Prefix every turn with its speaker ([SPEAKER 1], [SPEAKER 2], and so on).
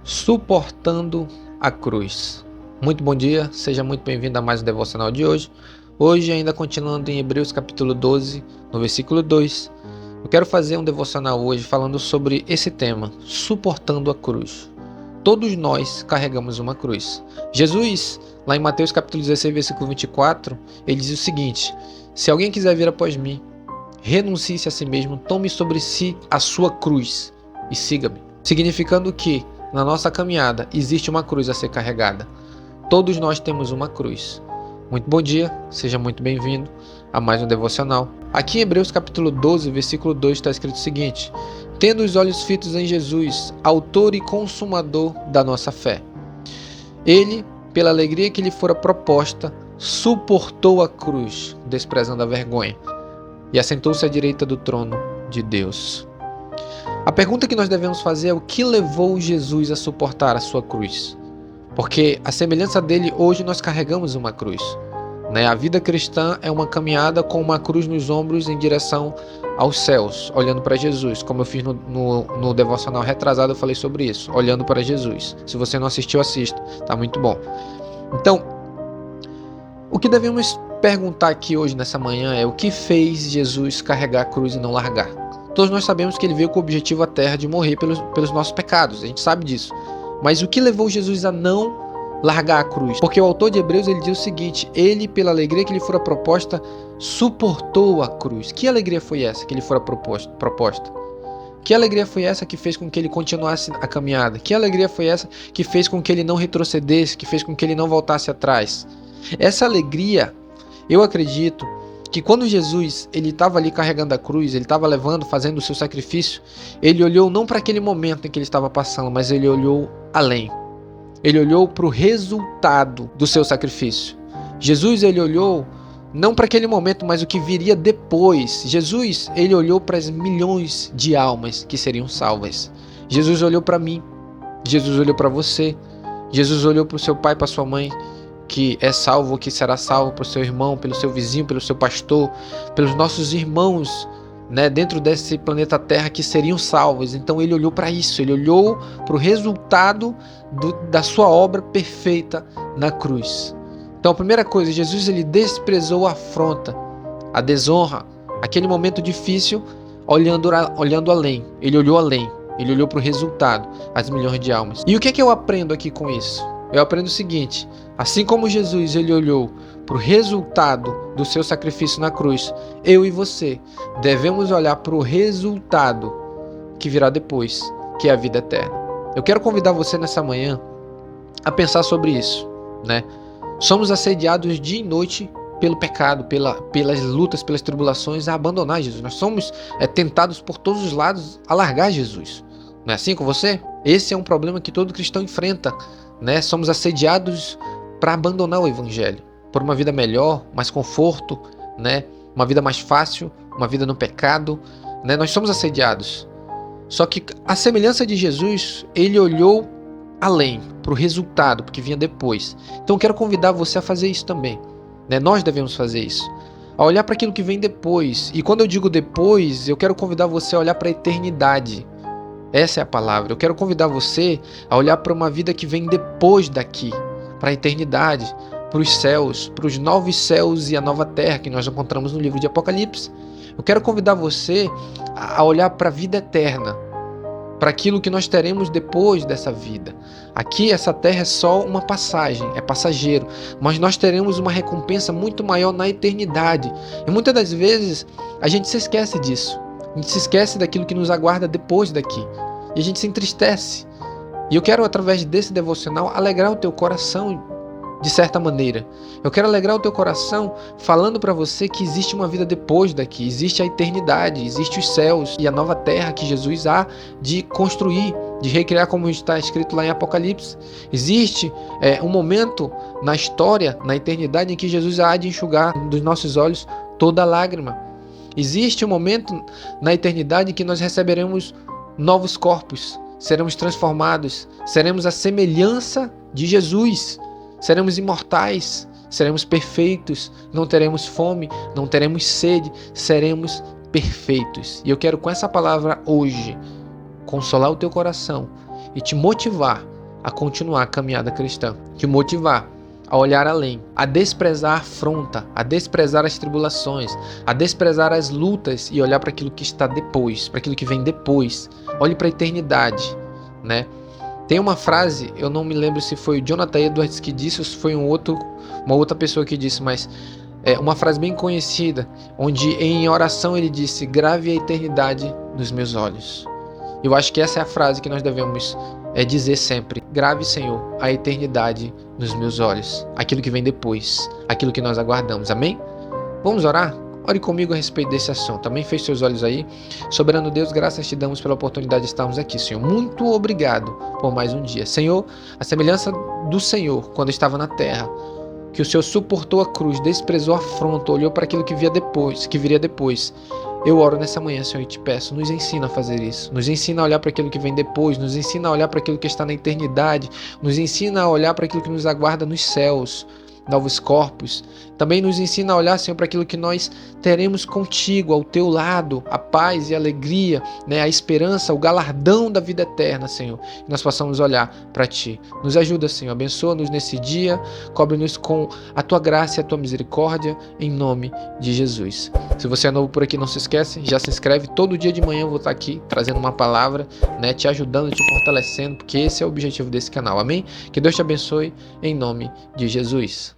[SPEAKER 1] Suportando a cruz. Muito bom dia, seja muito bem-vindo a mais um devocional de hoje. Hoje, ainda continuando em Hebreus capítulo 12, no versículo 2, eu quero fazer um devocional hoje falando sobre esse tema, suportando a cruz. Todos nós carregamos uma cruz. Jesus, lá em Mateus capítulo 16, versículo 24, ele diz o seguinte: se alguém quiser vir após mim, renuncie-se a si mesmo, tome sobre si a sua cruz e siga-me. Significando que na nossa caminhada existe uma cruz a ser carregada. Todos nós temos uma cruz. Muito bom dia, seja muito bem-vindo a mais um devocional. Aqui em Hebreus capítulo 12, versículo 2 está escrito o seguinte: tendo os olhos fitos em Jesus, autor e consumador da nossa fé. Ele, pela alegria que lhe fora proposta, suportou a cruz, desprezando a vergonha, e assentou-se à direita do trono de Deus. A pergunta que nós devemos fazer é o que levou Jesus a suportar a sua cruz? Porque a semelhança dele, hoje nós carregamos uma cruz. A vida cristã é uma caminhada com uma cruz nos ombros em direção aos céus, olhando para Jesus. Como eu fiz no devocional retrasado, eu falei sobre isso, olhando para Jesus. Se você não assistiu, assista, tá muito bom. Então, o que devemos perguntar aqui hoje nessa manhã é o que fez Jesus carregar a cruz e não largar? Todos nós sabemos que ele veio com o objetivo à terra de morrer pelos nossos pecados, a gente sabe disso. Mas o que levou Jesus a não largar a cruz? Porque o autor de Hebreus ele diz o seguinte: ele, pela alegria que lhe fora proposta, suportou a cruz. Que alegria foi essa que lhe fora proposta? Que alegria foi essa que fez com que ele continuasse a caminhada? Que alegria foi essa que fez com que ele não retrocedesse, que fez com que ele não voltasse atrás? Essa alegria, eu acredito que quando Jesus ele estava ali carregando a cruz, ele estava levando, fazendo o seu sacrifício, ele olhou não para aquele momento em que ele estava passando, mas ele olhou além. Ele olhou para o resultado do seu sacrifício. Jesus ele olhou não para aquele momento, mas o que viria depois. Jesus ele olhou para as milhões de almas que seriam salvas. Jesus olhou para mim. Jesus olhou para você. Jesus olhou para o seu pai, para sua mãe, que é salvo, que será salvo, para o seu irmão, pelo seu vizinho, pelo seu pastor, pelos nossos irmãos, dentro desse planeta Terra que seriam salvos. Então ele olhou para isso, ele olhou para o resultado da sua obra perfeita na cruz. Então a primeira coisa, Jesus ele desprezou a afronta, a desonra, aquele momento difícil, olhando além. Ele olhou além, ele olhou para o resultado, as milhões de almas. E o que é que eu aprendo aqui com isso? Eu aprendo o seguinte: assim como Jesus ele olhou para o resultado do seu sacrifício na cruz, eu e você devemos olhar para o resultado que virá depois, que é a vida eterna. Eu quero convidar você nessa manhã a pensar sobre isso, Somos assediados dia e noite pelo pecado, pelas lutas, pelas tribulações, a abandonar Jesus. Nós somos tentados por todos os lados a largar Jesus. Não é assim com você? Esse é um problema que todo cristão enfrenta. Somos assediados para abandonar o evangelho, por uma vida melhor, mais conforto, uma vida mais fácil, uma vida no pecado, Nós somos assediados. Só que a semelhança de Jesus, ele olhou além, para o resultado, porque vinha depois. Então eu quero convidar você a fazer isso também. Nós devemos fazer isso, a olhar para aquilo que vem depois. E quando eu digo depois, eu quero convidar você a olhar para a eternidade. Essa é a palavra. Eu quero convidar você a olhar para uma vida que vem depois daqui, para a eternidade, para os céus, para os novos céus e a nova terra que nós encontramos no livro de Apocalipse. Eu quero convidar você a olhar para a vida eterna, para aquilo que nós teremos depois dessa vida. Aqui essa terra é só uma passagem, é passageiro, mas nós teremos uma recompensa muito maior na eternidade. E muitas das vezes a gente se esquece disso. A gente se esquece daquilo que nos aguarda depois daqui. E a gente se entristece. E eu quero, através desse devocional, alegrar o teu coração de certa maneira. Eu quero alegrar o teu coração falando para você que existe uma vida depois daqui. Existe a eternidade, existe os céus e a nova terra que Jesus há de construir, de recriar, como está escrito lá em Apocalipse. Existe um momento na história, na eternidade, em que Jesus há de enxugar dos nossos olhos toda lágrima. Existe um momento na eternidade em que nós receberemos novos corpos, seremos transformados, seremos a semelhança de Jesus, seremos imortais, seremos perfeitos, não teremos fome, não teremos sede, seremos perfeitos. E eu quero com essa palavra hoje consolar o teu coração e te motivar a continuar a caminhada cristã, te motivar a olhar além, a desprezar a afronta, a desprezar as tribulações, a desprezar as lutas e olhar para aquilo que está depois, para aquilo que vem depois. Olhe para a eternidade, né? Tem uma frase, eu não me lembro se foi o Jonathan Edwards que disse ou se foi uma outra pessoa que disse, mas é uma frase bem conhecida, onde em oração ele disse: grave a eternidade nos meus olhos. Eu acho que essa é a frase que nós devemos dizer sempre: grave, Senhor, a eternidade nos meus olhos, aquilo que vem depois, aquilo que nós aguardamos. Amém? Vamos orar? Ore comigo a respeito desse assunto. Também feche seus olhos aí. Soberano Deus, graças te damos pela oportunidade de estarmos aqui, Senhor. Muito obrigado por mais um dia. Senhor, a semelhança do Senhor quando estava na terra, que o Senhor suportou a cruz, desprezou a afronta, olhou para aquilo que viria depois. Eu oro nessa manhã, Senhor, e te peço, nos ensina a fazer isso. Nos ensina a olhar para aquilo que vem depois, nos ensina a olhar para aquilo que está na eternidade, nos ensina a olhar para aquilo que nos aguarda nos céus, novos corpos. Também nos ensina a olhar, Senhor, para aquilo que nós teremos contigo, ao teu lado, a paz e a alegria, né, a esperança, o galardão da vida eterna, Senhor. Que nós possamos olhar para ti. Nos ajuda, Senhor, abençoa-nos nesse dia, cobre-nos com a tua graça e a tua misericórdia, em nome de Jesus. Se você é novo por aqui, não se esquece, já se inscreve. Todo dia de manhã eu vou estar aqui trazendo uma palavra, né, te ajudando, te fortalecendo, porque esse é o objetivo desse canal. Amém? Que Deus te abençoe, em nome de Jesus.